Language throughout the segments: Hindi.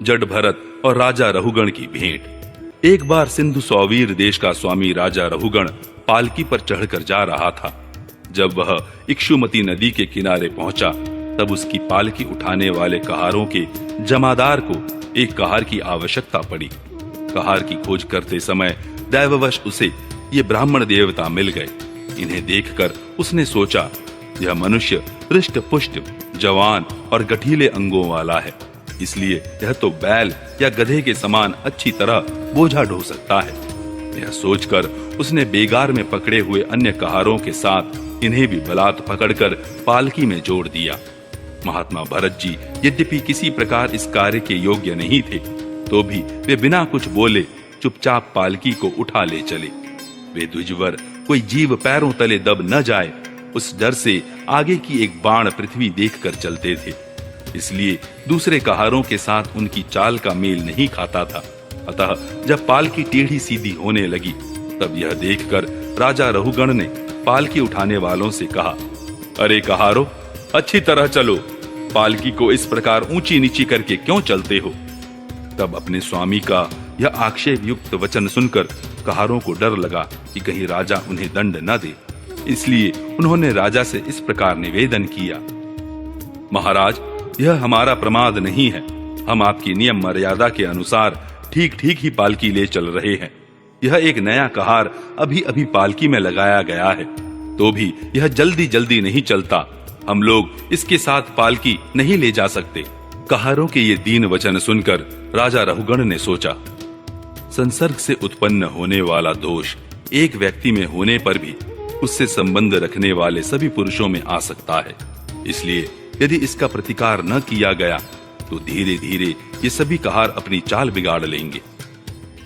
जड भरत और राजा रहुगण की भेंट। एक बार सिंधु सौवीर देश का स्वामी राजा रहुगण पालकी पर चढ़कर जा रहा था। जब वह इक्षुमती नदी के किनारे पहुंचा तब उसकी पालकी उठाने वाले कहारों के जमादार को एक कहार की आवश्यकता पड़ी। कहार की खोज करते समय दैववश उसे ये ब्राह्मण देवता मिल गए। इन्हें देखकर उसने सोचा, यह मनुष्य हृष्ट पुष्ट, जवान और गठीले अंगों वाला है, इसलिए यह तो बैल या गधे के समान अच्छी तरह बोझा ढो सकता है। यह सोचकर उसने बेगार में पकड़े हुए अन्य कहारों के साथ इन्हें भी बलात् पकड़कर पालकी में जोड़ दिया। महात्मा भरत जी यद्यपि किसी प्रकार इस कार्य के योग्य नहीं थे, तो भी वे बिना कुछ बोले चुपचाप पालकी को उठा ले चले। वे द्विजवर कोई जीव पैरों तले दब न जाए, उस डर से आगे की एक बाण पृथ्वी देखकर चलते थे, इसलिए दूसरे कहारों के साथ उनकी चाल का मेल नहीं खाता था। अतः जब पालकी टेढ़ी सीधी होने लगी तब यह देखकर राजा रहुगण ने पालकी उठाने वालों से कहा, अरे कहारो, अच्छी तरह चलो, पालकी को इस प्रकार ऊंची नीची करके क्यों चलते हो? तब अपने स्वामी का यह आक्षेप युक्त वचन सुनकर कहारों को डर लगा कि कहीं राजा उन्हें दंड न दे, इसलिए उन्होंने राजा से इस प्रकार निवेदन किया, महाराज, यह हमारा प्रमाद नहीं है। हम आपकी नियम मर्यादा के अनुसार ठीक ठीक ही पालकी ले चल रहे हैं। यह एक नया कहार अभी अभी पालकी में लगाया गया है, तो भी यह जल्दी जल्दी नहीं चलता। हम लोग इसके साथ पालकी नहीं ले जा सकते। कहारों के ये दीन वचन सुनकर राजा रहुगण ने सोचा, संसर्ग से उत्पन्न होने वाला दोष एक व्यक्ति में होने पर भी उससे संबंध रखने वाले सभी पुरुषों में आ सकता है, इसलिए यदि इसका प्रतिकार न किया गया तो धीरे धीरे ये सभी कहार अपनी चाल बिगाड़ लेंगे।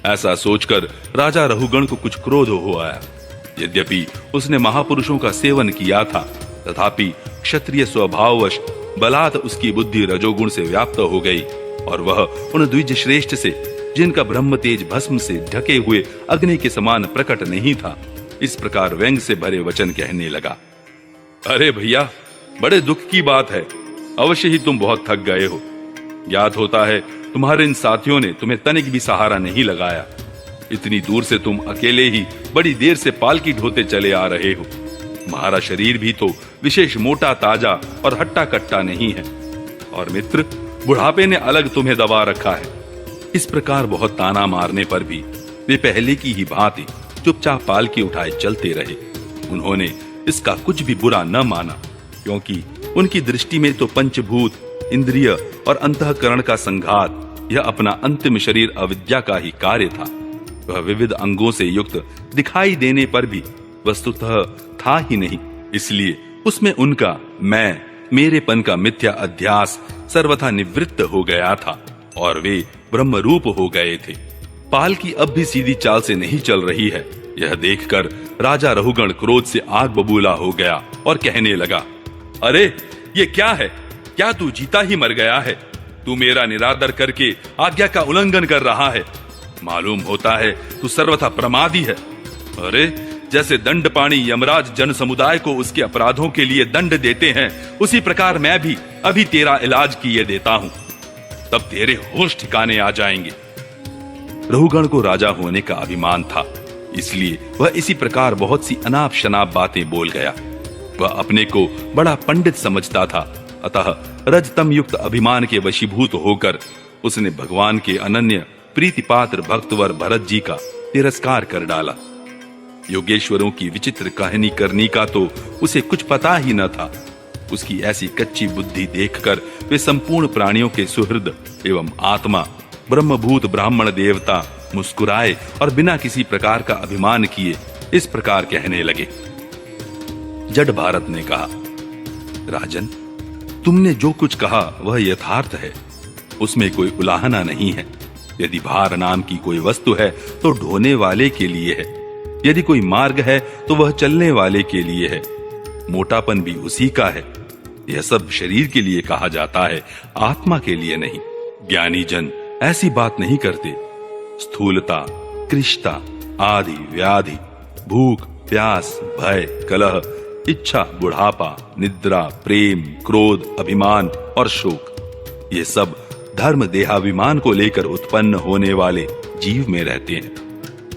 ऐसा सोचकर राजा रहुगण को कुछ क्रोध हो आया। यद्यपि उसने महापुरुषों का सेवन किया था, तथापि क्षत्रिय स्वभाववश बलात् उसकी बुद्धि रजोगुण से व्याप्त हो गई और वह उन द्विज श्रेष्ठ से, जिनका ब्रह्म तेज भस्म से ढके हुए अग्नि के समान प्रकट नहीं था, इस प्रकार व्यंग से भरे वचन कहने लगा, अरे भैया, बड़े दुख की बात है, अवश्य ही तुम बहुत थक गए हो। ज्ञात होता है तुम्हारे इन साथियों ने तुम्हें तनिक भी सहारा नहीं लगाया। इतनी दूर से तुम अकेले ही बड़ी देर से पालकी ढोते चले आ रहे हो। तुम्हारा शरीर भी तो विशेष मोटा ताजा और हट्टा कट्टा नहीं है, और मित्र, बुढ़ापे ने अलग तुम्हें दबा रखा है। इस प्रकार बहुत ताना मारने पर भी वे पहले की ही भांति चुपचाप पालकी उठाए चलते रहे। उन्होंने इसका कुछ भी बुरा न माना, क्योंकि उनकी दृष्टि में तो पंचभूत, इंद्रिय और अंतःकरण का संघात, यह अपना अंतिम शरीर अविद्या का ही कार्य था। वह विविध अंगों से युक्त दिखाई देने पर भी वस्तुतः था ही नहीं, इसलिए उसमें उनका मैं, मेरेपन का मिथ्या अध्यास सर्वथा निवृत्त हो गया था और वे ब्रह्म रूप हो गए थे। पालकी अब भी सीधी चाल से नहीं चल रही है, यह देखकर राजा रहुगण क्रोध से आग बबूला हो गया और कहने लगा, अरे ये क्या है? क्या तू जीता ही मर गया है? तू मेरा निरादर करके आज्ञा का उल्लंघन कर रहा है। मालूम होता है तू सर्वथा प्रमादी है। अरे जैसे दंड पाणी यमराज जन समुदाय को उसके अपराधों के लिए दंड देते हैं, उसी प्रकार मैं भी अभी तेरा इलाज किए देता हूं, तब तेरे होश ठिकाने आ जाएंगे। रहुगण को राजा होने का अभिमान था, इसलिए वह इसी प्रकार बहुत सी अनाप शनाप बातें बोल गया। वह अपने को बड़ा पंडित समझता था, अतः रजतम युक्त अभिमान के वशीभूत होकर उसने भगवान के अनन्य प्रीति पात्र भक्तवर भरत जी का तिरस्कार कर डाला। योगेश्वरों की विचित्र कहानी करनी का तो उसे कुछ पता ही न था। उसकी ऐसी कच्ची बुद्धि देखकर वे संपूर्ण प्राणियों के सुहृद एवं आत्मा ब्रह्मभूत ब्राह्मण देवता मुस्कुराए और बिना किसी प्रकार का अभिमान किए इस प्रकार कहने लगे। जड भारत ने कहा, राजन, तुमने जो कुछ कहा वह यथार्थ है, उसमें कोई उलाहना नहीं है। यदि भार नाम की कोई वस्तु है तो ढोने वाले के लिए है, यदि कोई मार्ग है तो वह चलने वाले के लिए है। मोटापन भी उसी का है। यह सब शरीर के लिए कहा जाता है, आत्मा के लिए नहीं। ज्ञानी जन ऐसी बात नहीं करते। स्थूलता, कृष्णता, आदि व्याधि, भूख, प्यास, भय, कलह, इच्छा, बुढ़ापा, निद्रा, प्रेम, क्रोध, अभिमान और शोक, ये सब धर्म देहाभिमान को लेकर उत्पन्न होने वाले जीव में रहते हैं।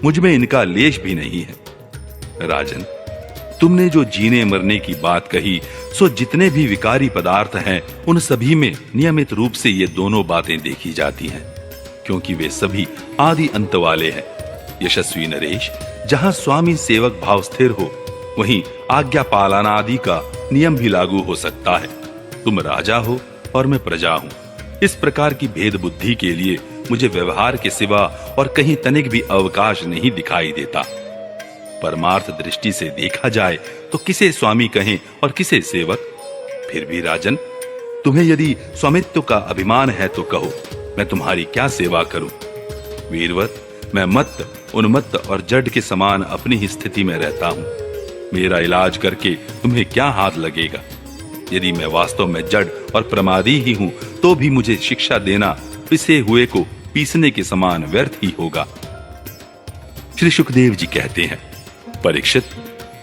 मुझ में इनका लेश भी नहीं है। राजन, तुमने जो जीने मरने की बात कही, सो जितने भी विकारी पदार्थ हैं उन सभी में नियमित रूप से ये दोनों बातें देखी जाती हैं, क्योंकि वे सभी आदि अंत वाले हैं। यशस्वी नरेश, जहां स्वामी सेवक भाव स्थिर हो, वहीं आज्ञा पालना आदि का नियम भी लागू हो सकता है। तुम राजा हो और मैं प्रजा हूं। इस प्रकार की भेद बुद्धि के लिए मुझे व्यवहार के सिवा और कहीं तनिक भी अवकाश नहीं दिखाई देता। परमार्थ दृष्टि से देखा जाए तो किसे स्वामी कहें और किसे सेवक। फिर भी राजन, तुम्हें यदि स्वामित्व का अभिमान है तो कहो, मैं तुम्हारी क्या सेवा करूं। वीरवर, मैं मत्त, उन्मत्त और जड के समान अपनी ही स्थिति में रहता हूं। मेरा इलाज करके तुम्हें क्या हाथ लगेगा। यदि मैं वास्तव में जड़ और प्रमादी ही हूं तो भी मुझे शिक्षा देना पिसे हुए को पीसने के समान व्यर्थ ही होगा। श्री सुखदेव जी कहते हैं, परीक्षित,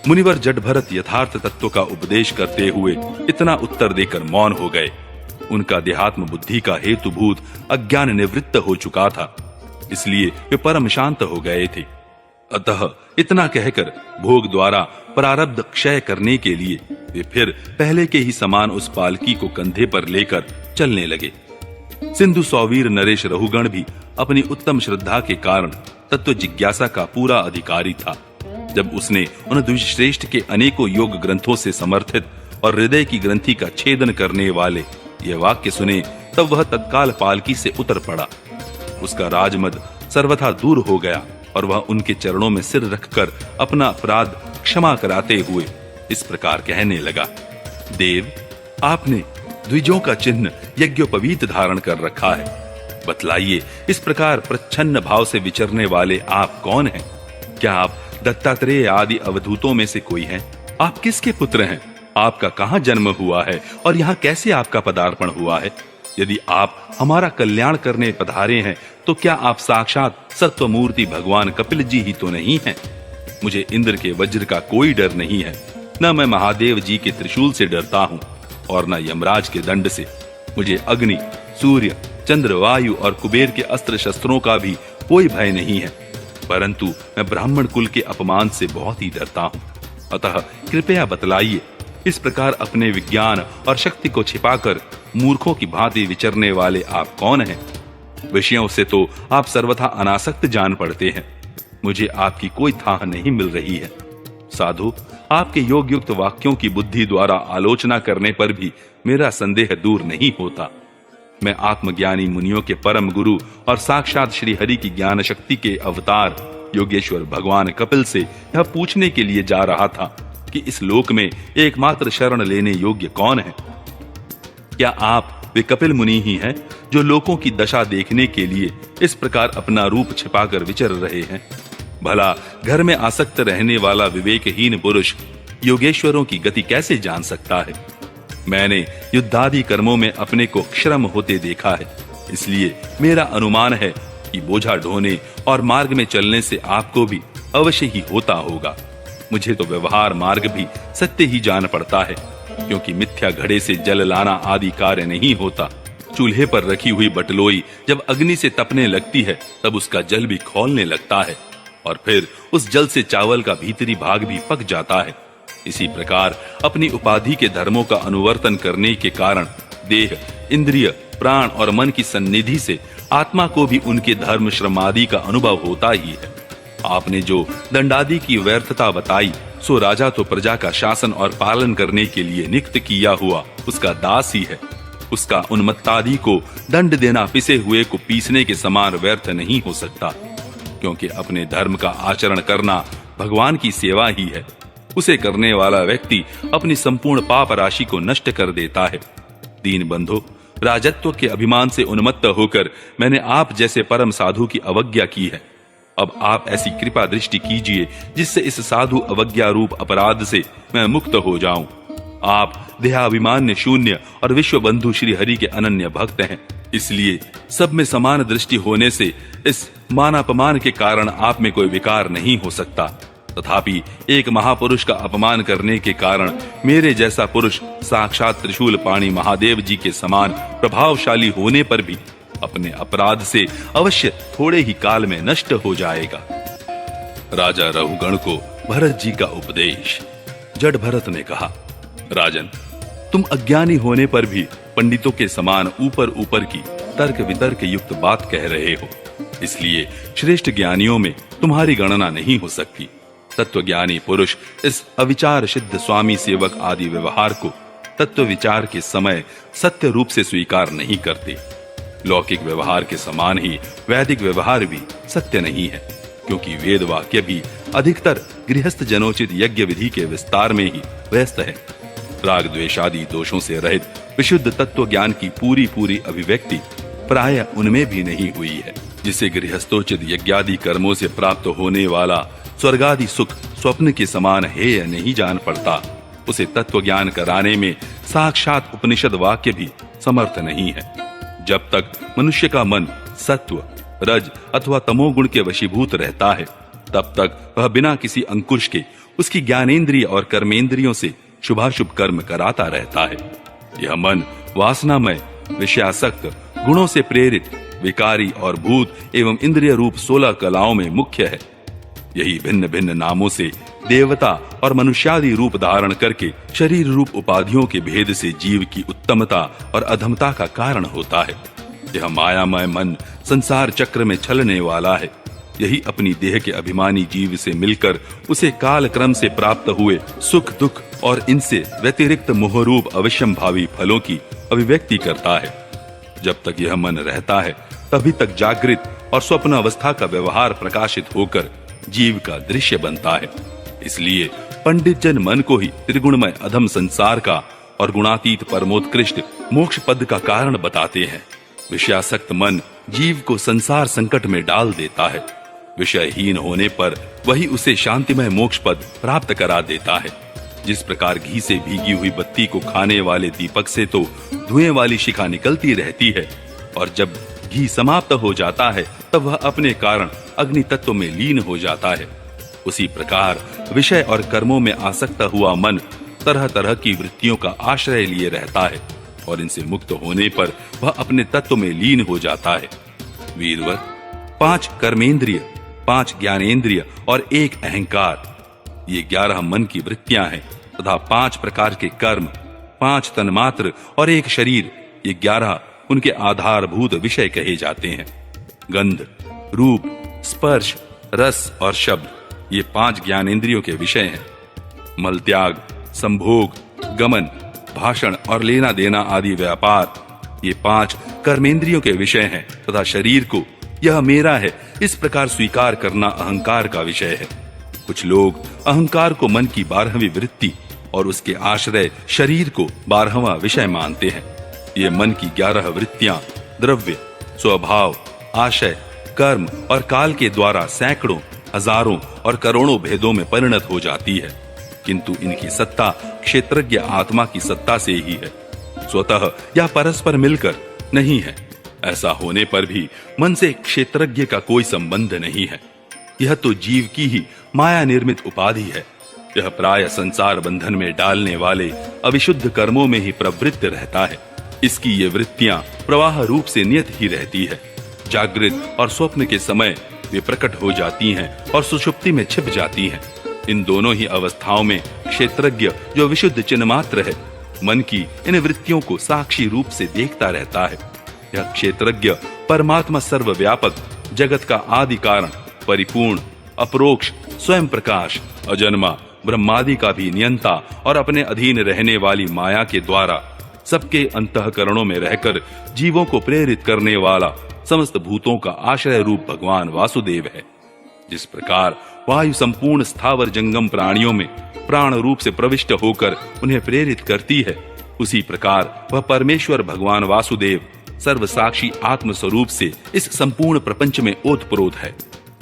मुनिवर जड भरत यथार्थ तत्व का उपदेश करते हुए इतना उत्तर देकर मौन हो गए। उनका देहात्म बुद्धि का हेतुभूत अज्ञान निवृत्त हो चुका था, इसलिए वे परम शांत हो गए थे। अतः इतना कहकर भोग द्वारा प्रारब्ध क्षय करने के लिए वे फिर पहले के ही समान उस पालकी को कंधे पर लेकर चलने लगे। सिंधु सौवीर नरेश रहुगण भी अपनी उत्तम श्रद्धा के कारण तत्व जिज्ञासा का पूरा अधिकारी था। जब उसने उन द्विश्रेष्ठ के अनेकों योग ग्रंथों से समर्थित और हृदय की ग्रंथि का छेदन करने वाले ये वाक्य सुने, तब वह तत्काल पालकी से उतर पड़ा। उसका राजमद सर्वथा दूर हो गया और वह उनके चरणों में सिर रखकर अपना अपराध क्षमा कराते हुए इस प्रकार कहने लगा, देव, आपने द्विजों का चिन्ह यज्ञोपवीत धारण कर रखा है। बतलाइए, इस प्रकार प्रच्छन्न भाव से विचरने वाले आप कौन हैं? क्या आप दत्तात्रेय आदि अवधूतों में से कोई हैं? आप किसके पुत्र हैं? आपका कहाँ जन्म हुआ है और यहाँ कैसे आपका पदार्पण हुआ है? यदि आप हमारा कल्याण करने पधारे हैं तो क्या आप साक्षात सत्वमूर्ति भगवान कपिल जी ही तो नहीं हैं? मुझे इंद्र के वज्र का कोई डर नहीं है, न मैं महादेव जी के त्रिशूल से डरता हूँ और न यमराज के दंड से। मुझे अग्नि, सूर्य, चंद्र, वायु और कुबेर के अस्त्र शस्त्रों का भी कोई भय नहीं है, परंतु मैं ब्राह्मण कुल के अपमान से बहुत ही डरता हूँ। अतः कृपया बतलाइए, इस प्रकार अपने विज्ञान और शक्ति को छिपाकर मूर्खों की भांति विचरने वाले आप कौन हैं? विषयों से तो आप सर्वथा अनासक्त जान पड़ते हैं। मुझे आपकी कोई थाह नहीं मिल रही है। साधु, आपके योग युक्त वाक्यों की बुद्धि द्वारा आलोचना करने पर भी मेरा संदेह दूर नहीं होता। मैं आत्मज्ञानी मुनियों के परम गुरु और साक्षात श्री हरि की ज्ञान शक्ति के अवतार योगेश्वर भगवान कपिल से यह पूछने के लिए जा रहा था कि इस लोक में एकमात्र शरण लेने योग्य कौन है। क्या आप वे कपिल मुनि ही हैं जो लोगों की दशा देखने के लिए इस प्रकार अपना रूप छिपाकर विचर रहे हैं? भला घर में आसक्त रहने वाला विवेकहीन पुरुष योगेश्वरों की गति कैसे जान सकता है? मैंने युद्धादि कर्मों में अपने को श्रम होते देखा है, इसलिए मेरा अनुमान है कि बोझा ढोने और मार्ग में चलने से आपको भी अवश्य ही होता होगा। मुझे तो व्यवहार मार्ग भी सत्य ही जान पड़ता है, क्योंकि मिथ्या घड़े से जल लाना आदि कार्य नहीं होता। चूल्हे पर रखी हुई बटलोई जब अग्नि से तपने लगती है तब उसका जल भी खौलने लगता है और फिर उस जल से चावल का भीतरी भाग भी पक जाता है। इसी प्रकार अपनी उपाधि के धर्मों का अनुवर्तन करने के कारण देह, इंद्रिय, प्राण और मन की सन्निधि से आत्मा को भी उनके धर्म श्रम आदि का अनुभव होता ही है। आपने जो दंडादि की व्यर्थता बताई, सो राजा तो प्रजा का शासन और पालन करने के लिए नियुक्त किया हुआ उसका दास ही है। उसका उन्मत्तादि को दंड देना पिसे हुए को पीसने के समान व्यर्थ नहीं हो सकता, क्योंकि अपने धर्म का आचरण करना भगवान की सेवा ही है। उसे करने वाला व्यक्ति अपनी संपूर्ण पाप राशि को नष्ट कर देता है। दीन बंधो, राजत्व के अभिमान से उन्मत्त होकर मैंने आप जैसे परम साधु की अवज्ञा की है। अब आप ऐसी कृपा दृष्टि कीजिए जिससे इस साधु अवज्ञा रूप अपराध से मैं मुक्त हो जाऊं। आप देहाभिमान्य शून्य और विश्व बंधु श्री हरि के अनन्य भक्त हैं, इसलिए सब में समान दृष्टि होने से इस मानापमान के कारण आप में कोई विकार नहीं हो सकता। तथापि एक महापुरुष का अपमान करने के कारण मेरे जैसा पुरुष साक्षात त्रिशूल पाणी महादेव जी के समान प्रभावशाली होने पर भी अपने अपराध से अवश्य थोड़े ही काल में नष्ट हो जाएगा। राजा रहुगण को भरत जी का उपदेश। जड़ भरत ने कहा, राजन, तुम अज्ञानी होने पर भी पंडितों के समान ऊपर ऊपर की तर्क वितर्क युक्त बात कह रहे हो, इसलिए श्रेष्ठ ज्ञानियों में तुम्हारी गणना नहीं हो सकती। तत्वज्ञानी पुरुष इस अविचार सिद्ध स्वामी सेवक आदि व्यवहार को तत्व विचार के समय सत्य रूप से स्वीकार नहीं करते। लौकिक व्यवहार के समान ही वैदिक व्यवहार भी सत्य नहीं है, क्योंकि वेद वाक्य भी अधिकतर गृहस्थ जनोचित यज्ञ विधि के विस्तार में ही व्यस्त है। राग द्वेषादि दोषों से रहित विशुद्ध तत्व ज्ञान की पूरी अभिव्यक्ति प्राय उनमें भी नहीं हुई है। जिसे गृहस्थोचित यज्ञादि कर्मों से प्राप्त होने वाला स्वर्गादि सुख स्वप्न के समान हेय नहीं जान पड़ता, उसे तत्व ज्ञान कराने में साक्षात उपनिषद वाक्य भी समर्थ नहीं है। जब तक मनुष्य का मन सत्व, रज अथवा तमोगुण के वशीभूत रहता है, तब तक वह बिना किसी अंकुश के उसकी ज्ञानेंद्रिय और कर्मेंद्रियों से शुभाशुभ कर्म कराता रहता है। यह मन वासनामय, विषयासक्त, गुणों से प्रेरित, विकारी और भूत एवं इंद्रिय रूप 16 कलाओं में मुख्य है। यही भिन्न भिन्न नामों से देवता और मनुष्यादि रूप धारण करके शरीर रूप उपाधियों के भेद से जीव की उत्तमता और अधमता का कारण होता है। यह मायामय मन संसार चक्र में छलने वाला है। यही अपनी देह के अभिमानी जीव से मिलकर उसे काल क्रम से प्राप्त हुए सुख दुख और इनसे व्यतिरिक्त मोहरूप अवश्यंभावी फलों की अभिव्यक्ति करता है। जब तक यह मन रहता है, तभी तक जागृत और स्वप्न अवस्था का व्यवहार प्रकाशित होकर जीव का दृश्य बनता है। इसलिए पंडित जन मन को ही त्रिगुणमय अधम संसार का और गुणातीत परमोत्कृष्ट मोक्ष पद का कारण बताते हैं। विषयासक्त मन जीव को संसार संकट में डाल देता है। विषयहीन होने पर वही उसे शांतिमय मोक्ष पद प्राप्त करा देता है। जिस प्रकार घी से भीगी हुई बत्ती को खाने वाले दीपक से तो धुएं वाली शिखा निकलती रहती है, और जब घी समाप्त हो जाता है तब वह अपने कारण अग्नि तत्व में लीन हो जाता है। उसी प्रकार विषय और कर्मों में आसक्त हुआ मन तरह तरह की वृत्तियों का आश्रय लिए रहता है, और इनसे मुक्त होने पर वह अपने तत्व में लीन हो जाता है। वीरवर, 5 कर्मेंद्रिय, 5 ज्ञानेंद्रिय और 1 अहंकार, ये 11 मन की वृत्तियां हैं, तथा 5 प्रकार के कर्म, 5 तन्मात्र और 1 शरीर, ये 11 उनके आधारभूत विषय कहे जाते हैं। गंध, रूप, स्पर्श, रस और शब्द, ये 5 ज्ञानेंद्रियों के विषय हैं। मल त्याग, संभोग, गमन, भाषण और लेना देना आदि व्यापार, ये 5 कर्मेंद्रियों के विषय हैं, तथा शरीर को यह मेरा है इस प्रकार स्वीकार करना अहंकार का विषय है। कुछ लोग अहंकार को मन की 12वीं वृत्ति और उसके आश्रय शरीर को 12वां विषय मानते हैं। ये मन की 11 वृत्तियां द्रव्य, स्वभाव, आशय, कर्म और काल के द्वारा सैकड़ों, हजारों और करोड़ों भेदों में परिणत हो जाती है, किंतु इनकी सत्ता क्षेत्रज्ञ आत्मा की सत्ता से ही है, स्वतः या परस्पर मिलकर नहीं है। ऐसा होने पर भी मन से क्षेत्रज्ञ का कोई संबंध नहीं है। यह तो जीव की ही माया निर्मित उपाधि है। यह प्राय संसार बंधन में डालने वाले अविशुद्ध कर्मों में ही प्रवृत्त रहता है। इसकी ये वृत्तियां प्रवाह रूप से नियत ही रहती है। जागृत और स्वप्न के समय वे प्रकट हो जाती हैं और सुषुप्ति में छिप जाती हैं। इन दोनों ही अवस्थाओं में क्षेत्रज्ञ जो विशुद्ध चिन्ह मात्र है, मन की इन वृत्तियों को साक्षी रूप से देखता रहता है। यह क्षेत्रज्ञ परमात्मा सर्वव्यापक, जगत का आदि कारण, परिपूर्ण, अपरोक्ष, स्वयं प्रकाश, अजन्मा, ब्रह्मादि का भी नियंता और अपने अधीन रहने वाली माया के द्वारा सबके अंतःकरणों में रहकर जीवों को प्रेरित करने वाला समस्त भूतों का आश्रय रूप भगवान वासुदेव है। जिस प्रकार वायु संपूर्ण स्थावर जंगम प्राणियों में प्राण रूप से प्रविष्ट होकर उन्हें प्रेरित करती है, उसी प्रकार वह परमेश्वर भगवान वासुदेव सर्वसाक्षी आत्म स्वरूप से इस संपूर्ण प्रपंच में ओतप्रोत है।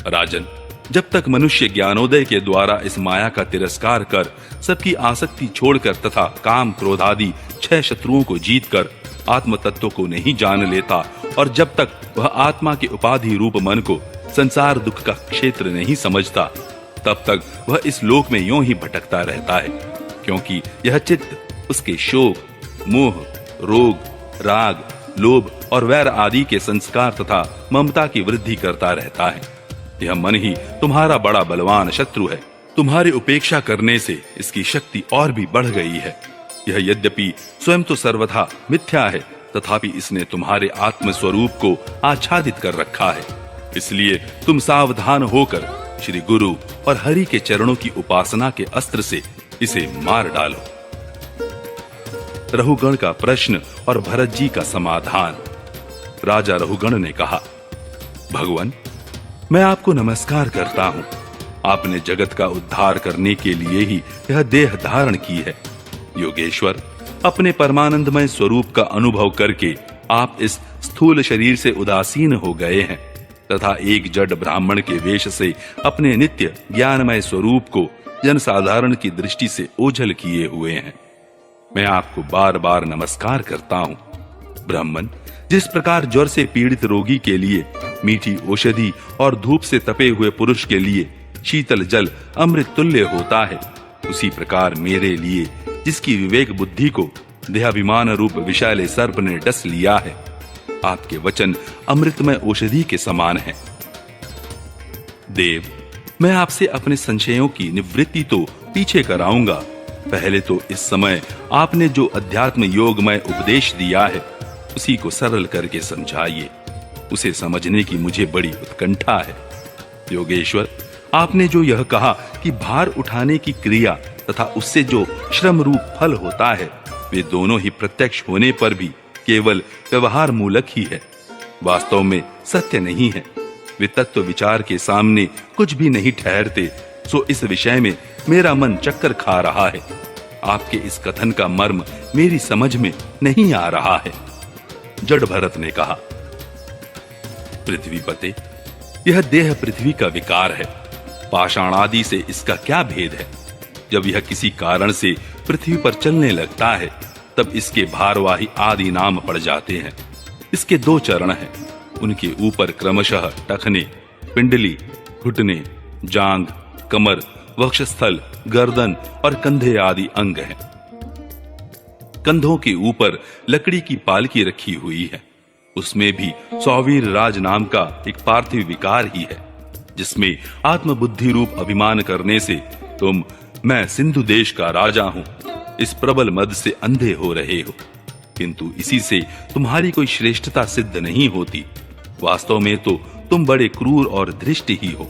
राजन, जब तक मनुष्य ज्ञानोदय के द्वारा इस माया का तिरस्कार कर सबकी आसक्ति छोड़कर तथा काम क्रोधादि 6 शत्रुओं को जीतकर आत्म तत्व को नहीं जान लेता, और जब तक वह आत्मा के उपाधि रूप मन को संसार दुख का क्षेत्र नहीं समझता, तब तक वह इस लोक में यूं ही भटकता रहता है, क्योंकि यह चित्त उसके शोक, मोह, रोग, राग, लोभ और वैर आदि के संस्कार तथा ममता की वृद्धि करता रहता है। यह मन ही तुम्हारा बड़ा बलवान शत्रु है। तुम्हारी उपेक्षा करने से इसकी शक्ति और भी बढ़ गई है। यह यद्यपि स्वयं तो सर्वथा मिथ्या है, तथापि इसने तुम्हारे आत्म स्वरूप को आच्छादित कर रखा है। इसलिए तुम सावधान होकर श्री गुरु और हरि के चरणों की उपासना के अस्त्र से इसे मार डालो। रहुगण का प्रश्न और भरत जी का समाधान। राजा रहुगण ने कहा, भगवान, मैं आपको नमस्कार करता हूं। आपने जगत का उद्धार करने के लिए ही यह देह धारण की है। योगेश्वर, अपने परमानंदमय स्वरूप का अनुभव करके आप इस स्थूल शरीर से उदासीन हो गए हैं तथा एक जड़ ब्राह्मण के वेश से अपने नित्य ज्ञानमय स्वरूप को जनसाधारण की दृष्टि से ओझल किए हुए हैं। मैं आपको बार बार नमस्कार करता हूं। ब्राह्मण, जिस प्रकार ज्वर से पीड़ित रोगी के लिए मीठी औषधि और धूप से तपे हुए पुरुष के लिए शीतल जल अमृत तुल्य होता है, उसी प्रकार मेरे लिए, जिसकी विवेक बुद्धि को देहाभिमान रूप विषैले सर्प ने डस लिया है, आपके वचन अमृतमय औषधि के समान है। देव, मैं आपसे अपने संशयों की निवृत्ति तो पीछे कराऊंगा। पहले तो इस समय आपने जो अध्यात्म योगमय उपदेश दिया है, उसी को सरल करके समझाइए। उसे समझने की मुझे बड़ी उत्कंठा है। योगेश्वर, आपने जो यह कहा कि भार उठाने की क्रिया तथा उससे जो श्रम रूप फल होता है, वे दोनों ही प्रत्यक्ष होने पर भी केवल व्यवहार मूलक ही है, वास्तव में सत्य नहीं है। वे तत्व विचार के सामने कुछ भी नहीं ठहरते। सो इस विषय में मेरा मन चक्कर खा रहा है। आपके इस कथन का मर्म मेरी समझ में नहीं आ रहा है। जड़ भरत ने कहा, पृथ्वीपते, यह देह पृथ्वी का विकार है। पाषाण आदि से इसका क्या भेद है? जब यह किसी कारण से पृथ्वी पर चलने लगता है, तब इसके भारवाही आदि नाम पड़ जाते हैं। इसके दो चरण हैं। उनके ऊपर क्रमशः टखने, पिंडली, घुटने, जांघ, कमर, वक्षस्थल, गर्दन और कंधे आदि अंग हैं। कंधों के ऊपर लकड़ी की पालकी रखी हुई है। उसमें भी सौवीर राज नाम का एक पार्थिव विकार ही है, जिसमें आत्मबुद्धि रूप अभिमान करने से तुम, मैं सिंधु देश का राजा हूं, इस प्रबल मद से अंधे हो रहे हो। किंतु इसी से तुम्हारी कोई श्रेष्ठता सिद्ध नहीं होती। वास्तव में तो तुम बड़े क्रूर और धृष्ट ही हो।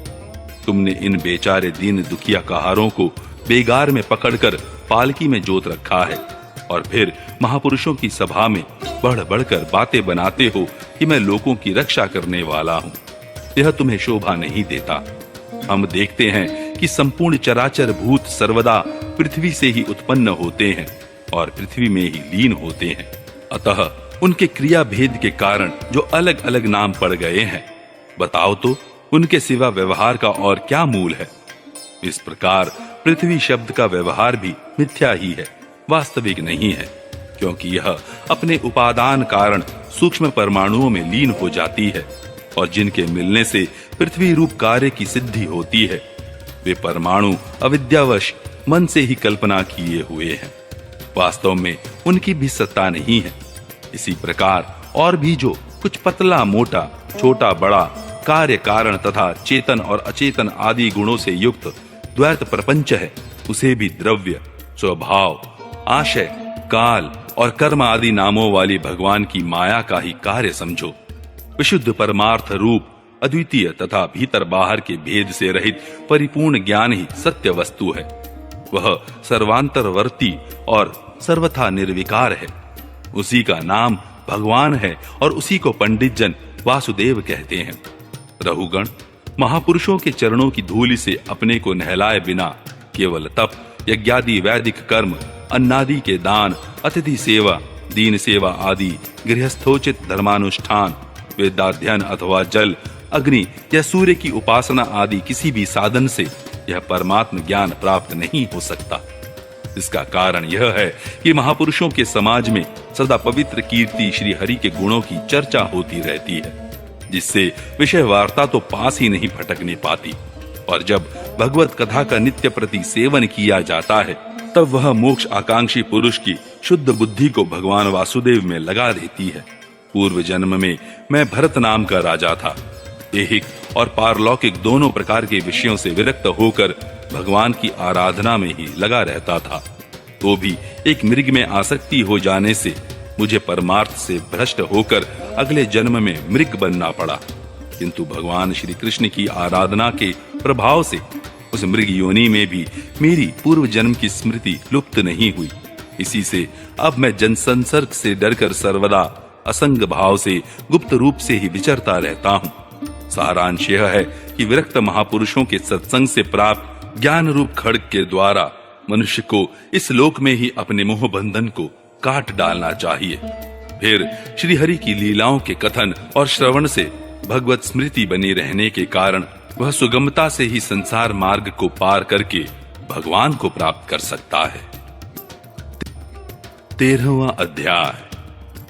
तुमने इन बेचारे दीन दुखिया कहारों को बेगार में पकड़कर पालकी में जोत रखा है और फिर महापुरुषों की सभा में बढ़ बढ़कर बातें बनाते हो कि मैं लोगों की रक्षा करने वाला हूं। यह तुम्हें शोभा नहीं देता। हम देखते हैं कि संपूर्ण चराचर भूत सर्वदा पृथ्वी से ही उत्पन्न होते हैं और पृथ्वी में ही लीन होते हैं। अतः उनके क्रिया भेद के कारण जो अलग अलग नाम पड़ गए हैं, बताओ तो उनके सिवा व्यवहार का और क्या मूल है? इस प्रकार पृथ्वी शब्द का व्यवहार भी मिथ्या ही है, वास्तविक नहीं है, क्योंकि यह अपने उपादान कारण सूक्ष्म परमाणुओं में लीन हो जाती है और जिनके मिलने से पृथ्वी रूप कार्य की सिद्धि होती है, वे परमाणु अविद्यावश मन से ही कल्पना किए हुए हैं। वास्तव में उनकी भी सत्ता नहीं है। इसी प्रकार और भी जो कुछ पतला मोटा, छोटा बड़ा, कार्य कारण तथा चेतन और अचेतन आदि गुणों से युक्त द्वैत प्रपंच है, उसे भी द्रव्य, स्वभाव, आशय, काल और कर्म आदि नामों वाली भगवान की माया का ही कार्य समझो। विशुद्ध परमार्थ रूप, अद्वितीय तथा भीतर बाहर के भेद से रहित परिपूर्ण ज्ञान ही सत्य वस्तु है। वह सर्वांतरवर्ती और सर्वथा निर्विकार है। उसी का नाम भगवान है और उसी को पंडित जन वासुदेव कहते हैं। रहुगण, महापुरुषों के चरणों की धूलि से अपने को नहलाए बिना केवल तप, यज्ञादि वैदिक कर्म, अन्नादि के दान, अतिथि सेवा, दीन सेवा आदि गृहस्थोचित धर्मानुष्ठान, वेदाध्ययन अथवा जल, अग्नि या सूर्य की उपासना आदि किसी भी साधन से यह परमात्म ज्ञान प्राप्त नहीं हो सकता। इसका कारण यह है कि महापुरुषों के समाज में सदा पवित्र कीर्ति श्री हरि के गुणों की चर्चा होती रहती है, जिससे विषय वार्ता तो पास ही नहीं फटकने पाती। और जब भगवत कथा का नित्य प्रति सेवन किया जाता है, तब वह मोक्ष आकांक्षी पुरुष की शुद्ध बुद्धि को भगवान वासुदेव में लगा देती है। पूर्व जन्म में मैं भरत नाम का राजा था। ऐहिक और पारलौकिक दोनों प्रकार के विषयों से विरक्त होकर भगवान की आराधना में ही लगा रहता था। तो भी एक मृग में आसक्ति हो जाने से मुझे परमार्थ से भ्रष्ट होकर अगले जन्म में मृग बनना पड़ा। किंतु भगवान श्री कृष्ण की आराधना के प्रभाव से उस मृग योनि में भी मेरी पूर्व जन्म की स्मृति लुप्त नहीं हुई। इसी से अब मैं जनसंसर्ग से डरकर सर्वदा असंग भाव से गुप्त रूप से ही विचरता रहता हूँ। सारांश यह है कि विरक्त महापुरुषों के सत्संग से प्राप्त ज्ञान रूप खड्ग के द्वारा मनुष्य को इस लोक में ही अपने मोह बंधन को काट डालना चाहिए। फिर श्री हरि की लीलाओं के कथन और श्रवण से भगवत स्मृति बनी रहने के कारण वह सुगमता से ही संसार मार्ग को पार करके भगवान को प्राप्त कर सकता है। 13वां अध्याय,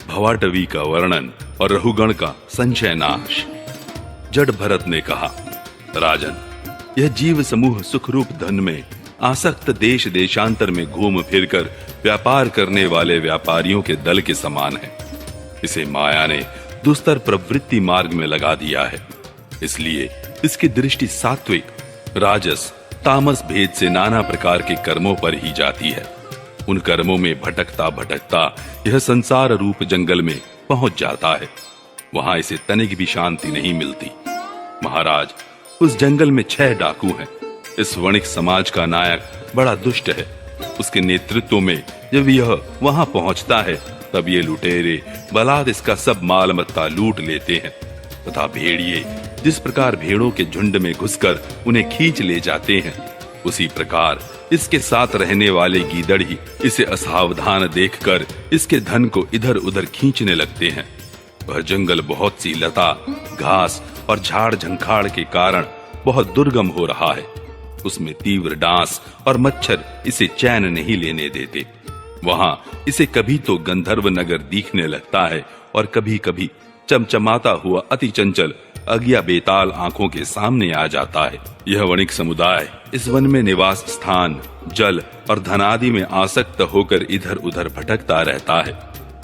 भवाटवी का वर्णन और रहुगण का संशय नाश। जड़ भरत ने कहा, राजन, यह जीव समूह सुख रूप धन में आसक्त देश देशांतर में घूम फिरकर व्यापार करने वाले व्यापारियों के दल के समान है। इसे माया ने दुस्तर प्रवृत्ति मार्ग में लगा दिया है। इसलिए इसकी दृष्टि सात्विक, राजस, तामस भेद से नाना प्रकार के कर्मों पर ही जाती है। उन कर्मों में भटकता भटकता यह संसार रूप जंगल में पहुंच जाता है। वहां इसे तनिक भी शांति नहीं मिलती। महाराज, उस जंगल में 6 डाकू हैं। इस वणिक समाज का नायक बड़ा दुष्ट है। उसके नेतृत्व में जब यह वहां पहुंचता है तब ये लुटेरे बलात् इसका सब माल मत्ता लूट लेते हैं तथा भेड़िए जिस प्रकार भेड़ों के झुंड में घुसकर उन्हें खींच ले जाते हैं, उसी प्रकार इसके साथ रहने वाले गीदड़ ही इसे असावधान देखकर इसके धन को इधर उधर खींचने लगते हैं। वह जंगल बहुत सी लता, घास और झाड़ झंखाड़ के कारण बहुत दुर्गम हो रहा है। उसमें तीव्र डांस और मच्छर इसे चैन नहीं लेने देते। वहां इसे कभी तो गंधर्व नगर दिखने लगता है और कभी कभी चमचमाता हुआ अति चंचल अज्ञा बेताल आंखों के सामने आ जाता है। यह वणिक समुदाय इस वन में निवास स्थान, जल और धनादि में आसक्त होकर इधर उधर भटकता रहता है।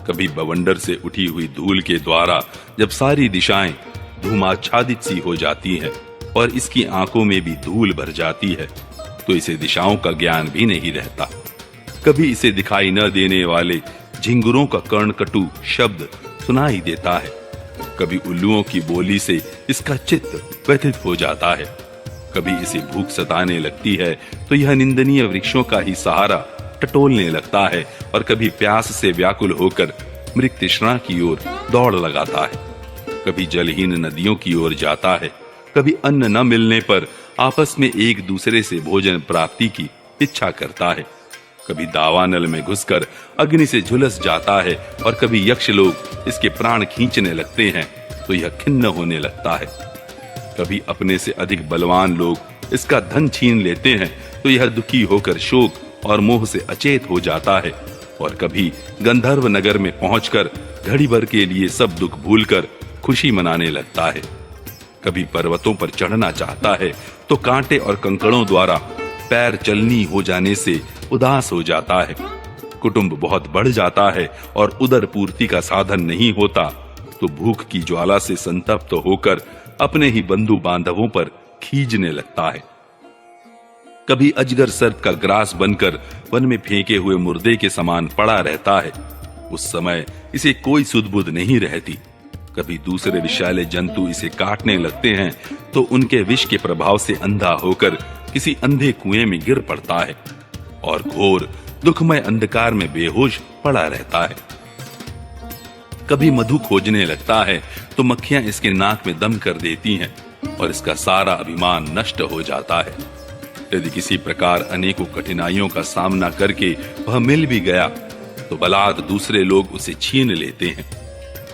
कभी बवंडर से उठी हुई धूल के द्वारा जब सारी दिशाएं धूमाच्छादित सी हो जाती हैं और इसकी आंखों में भी धूल भर जाती है तो इसे दिशाओं का ज्ञान भी नहीं रहता। कभी इसे दिखाई न देने वाले झिंगुरों का कर्णकटु शब्द सुनाई देता है। कभी उल्लुओं की बोली से इसका चित्त व्यथित हो जाता है। कभी इसे भूख सताने लगती है तो यह निंदनीय वृक्षों का ही सहारा टटोलने लगता है और कभी प्यास से व्याकुल होकर मृग तृष्णा की ओर दौड़ लगाता है। कभी जलहीन नदियों की ओर जाता है। कभी अन्न न मिलने पर आपस में एक दूसरे से भोजन प्राप्ति की इच्छा करता है। कभी दावानल में घुसकर अग्नि से झुलस जाता है और कभी यक्ष लोग इसके प्राण खींचने लगते हैं तो यह खिन्न होने लगता है। कभी अपने से अधिक बलवान लोग इसका धन छीन लेते हैं तो यह दुखी होकर शोक और मोह से अचेत हो जाता है और कभी गंधर्व नगर में पहुंचकर घड़ी भर के लिए सब दुख भूलकर खुशी मनाने लगता है। कभी पर्वतों पर चढ़ना चाहता है तो कांटे और कंकड़ों द्वारा पैर चलनी हो जाने से उदास हो जाता है। कुटुंब बहुत बढ़ जाता है और उदर पूर्ति का साधन नहीं होता तो भूख की ज्वाला से संतप्त होकर अपने ही बंधु बांधवों पर खींचने लगता है। कभी अजगर सर्प का ग्रास बनकर वन में फेंके हुए मुर्दे के समान पड़ा रहता है। उस समय इसे कोई सुध-बुध नहीं रहती। कभी दूसरे विषैले जंतु इसे काटने लगते हैं तो उनके विष के प्रभाव से अंधा होकर किसी अंधे कुएं में गिर पड़ता है और घोर दुखमय अंधकार में बेहोश पड़ा रहता है। कभी मधु खोजने लगता है तो मक्खियां इसके नाक में दम कर देती हैं और इसका सारा अभिमान नष्ट हो जाता है। यदि किसी प्रकार अनेकों कठिनाइयों का सामना करके वह मिल भी गया तो बलात् दूसरे लोग उसे छीन लेते हैं।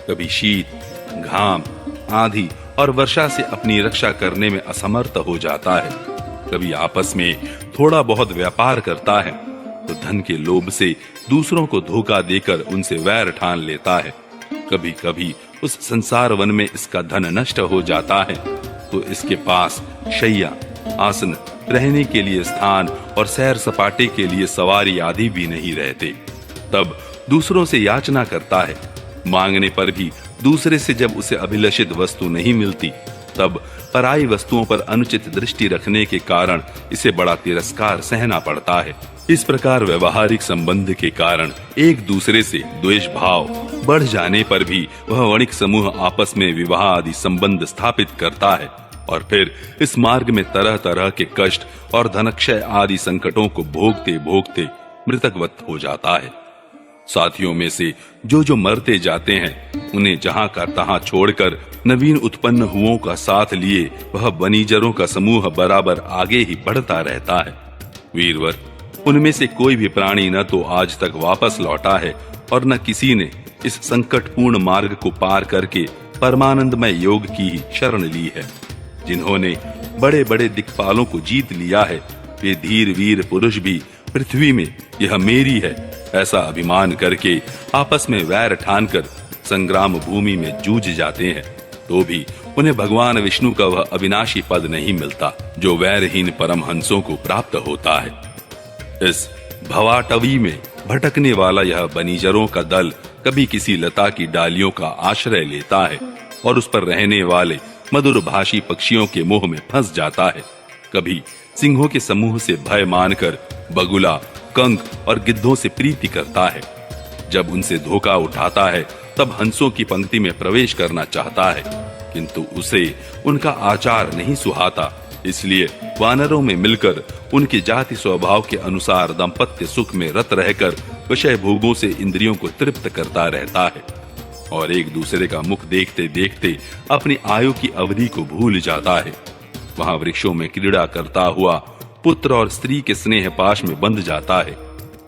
कभी शीत, घाम, आंधी और वर्षा से अपनी रक्षा करने में असमर्थ हो जाता है। कभी आपस में थोड़ा बहुत व्यापार करता है तो धन के लोभ से दूसरों को धोखा देकर उनसे वैर ठान लेता है। कभी कभी उस संसार वन में इसका धन नष्ट हो जाता है तो इसके पास शैया, आसन, रहने के लिए स्थान और सैर सपाटे के लिए सवारी आदि भी नहीं रहते। तब दूसरों से याचना करता है। मांगने पर भी दूसरे से जब उसे अभिलषित वस्तु नहीं मिलती, तब पराई वस्तुओं पर अनुचित दृष्टि रखने के कारण इसे बड़ा तिरस्कार सहना पड़ता है। इस प्रकार व्यवहारिक संबंध के कारण एक दूसरे से द्वेष भाव बढ़ जाने पर भी वह वणिक समूह आपस में विवाह आदि संबंध स्थापित करता है और फिर इस मार्ग में तरह तरह के कष्ट और धनक्षय आदि संकटों को भोगते भोगते मृतकवत हो जाता है। साथियों में से जो मरते जाते हैं, उन्हें जहां का तहां छोड़कर नवीन उत्पन्न हुओं का साथ लिए वह बनीजरों का समूह बराबर आगे ही बढ़ता रहता है। वीरवर, उनमें से कोई भी प्राणी न तो आज तक वापस लौटा है और न किसी ने इस संकटपूर्ण मार्ग को पार करके परमानंदमय योग की ही शरण ली है। जिन्होंने बड़े बड़े दिक्पालों को जीत लिया है, वे धीर वीर पुरुष भी पृथ्वी में यह मेरी है ऐसा अभिमान करके आपस में वैर ठानकर संग्राम भूमि में जूझ जाते हैं, तो भी उन्हें भगवान विष्णु का वह अविनाशी पद नहीं मिलता जो वैरहीन परमहंसों को प्राप्त होता है। इस भवाटवी में भटकने वाला यह बनीजरों का दल कभी किसी लता की डालियों का आश्रय लेता है और उस पर रहने वाले मधुर भाषी पक्षियों के मोह में फंस जाता है। कभी सिंहों के समूह से भय मानकर बगुला, कंक और गिद्धों से प्रीति करता है। जब उनसे धोखा उठाता है तब हंसों की पंक्ति में प्रवेश करना चाहता है, किंतु उसे उनका आचार नहीं सुहाता, इसलिए वानरों में मिलकर उनके जाति स्वभाव के अनुसार दाम्पत्य सुख में रत रहकर विषय भोगों से इंद्रियों को तृप्त करता रहता है और एक दूसरे का मुख देखते देखते अपनी आयु की अवधि को भूल जाता है। वहां वृक्षों में क्रीड़ा करता हुआ पुत्र और स्त्री के स्नेह पाश में बंध जाता है।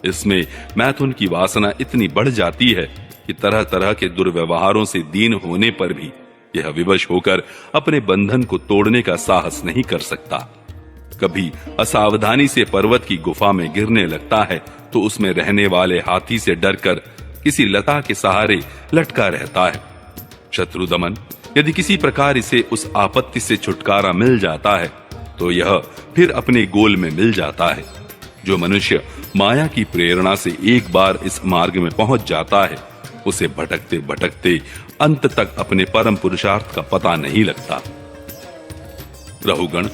इसमें मैथुन की वासना इतनी बढ़ जाती है कि तरह तरह के दुर्व्यवहारों से दीन होने पर भी यह विवश होकर अपने बंधन को तोड़ने का साहस नहीं कर सकता। कभी असावधानी से पर्वत की गुफा में गिरने लगता है तो उसमें रहने वाले हाथी से डरकर किसी लता के सहारे लटका रहता है। शत्रुदमन, यदि किसी प्रकार इसे उस आपत्ति से छुटकारा मिल जाता है तो यह फिर अपने गोल में मिल जाता है। जो मनुष्य माया की प्रेरणा से एक बार इस मार्ग में पहुंच जाता है, उसे भटकते भटकते अंत तक अपने परम पुरुषार्थ का पता नहीं लगता। रहुगण,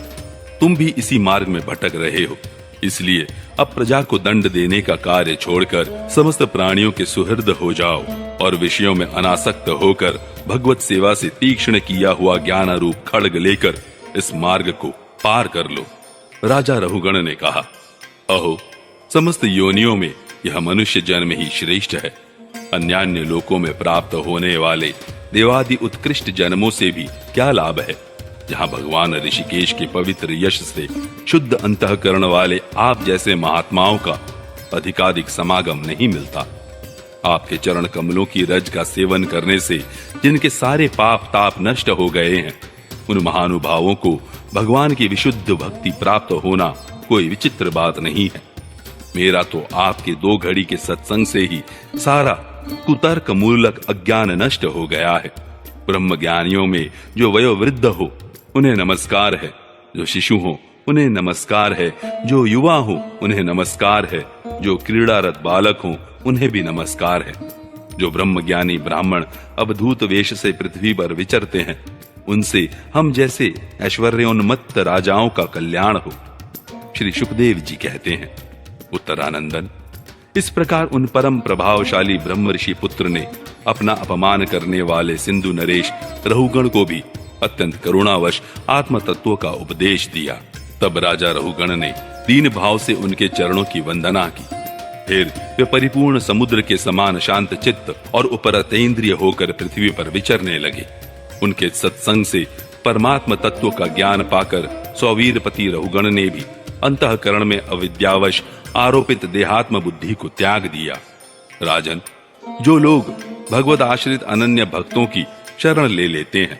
तुम भी इसी मार्ग में भटक रहे हो, इसलिए अब प्रजा को दंड देने का कार्य छोड़कर समस्त प्राणियों के सुहृद हो जाओ और विषयों में अनासक्त होकर भगवत सेवा से तीक्ष्ण किया हुआ ज्ञान रूप खड्ग लेकर इस मार्ग को पार कर लो। राजा रहुगण ने कहा, अहो, समस्त योनियों में यह मनुष्य जन्म ही श्रेष्ठ है। अन्यान्य लोकों में प्राप्त होने वाले देवादि उत्कृष्ट जन्मों से भी क्या लाभ है, जहां भगवान ऋषिकेश के पवित्र यश से शुद्ध अंतःकरण वाले आप जैसे महात्माओं का अधिकाधिक समागम नहीं मिलता। आपके चरण कमलों की रज का सेवन करने से जिनके सारे पाप ताप नष्ट हो गए हैं, उन महानुभावों को भगवान की विशुद्ध भक्ति प्राप्त होना कोई विचित्र बात नहीं है। मेरा तो आपके 2 घड़ी के सत्संग से ही सारा कुतर्क मूलक अज्ञान नष्ट हो गया है। ब्रह्म ज्ञानियों में जो वयोवृद्ध हो उन्हें नमस्कार है, जो शिशु हो उन्हें नमस्कार है, जो युवा हो उन्हें नमस्कार है, जो क्रीड़ारत बालक हो उन्हें भी नमस्कार है। जो ब्रह्मज्ञानी ब्राह्मण अवधूत वेश से पृथ्वी पर विचरते हैं, उनसे हम जैसे ऐश्वर्योन्मत्त राजाओं का कल्याण हो। श्री सुखदेव जी कहते हैं, उत्तरानंदन, इस प्रकार उन परम प्रभावशाली ब्रह्म ऋषि पुत्र ने अपना अपमान करने वाले सिंधु नरेश रहुगण को भी अत्यंत करुणावश आत्म तत्व का उपदेश दिया। तब राजा रहुगण ने दीन भाव से उनके चरणों की वंदना की। फिर वे परिपूर्ण समुद्र के समान शांत चित्त और उपरतेंद्रिय होकर पृथ्वी पर विचरने लगे। उनके सत्संग से परमात्म तत्व का ज्ञान पाकर सौवीरपति रहुगण ने भी अंतःकरण में अविद्यावश आरोपित देहात्म बुद्धि को त्याग दिया। राजन, जो लोग भगवत आश्रित अनन्य भक्तों की शरण ले लेते हैं,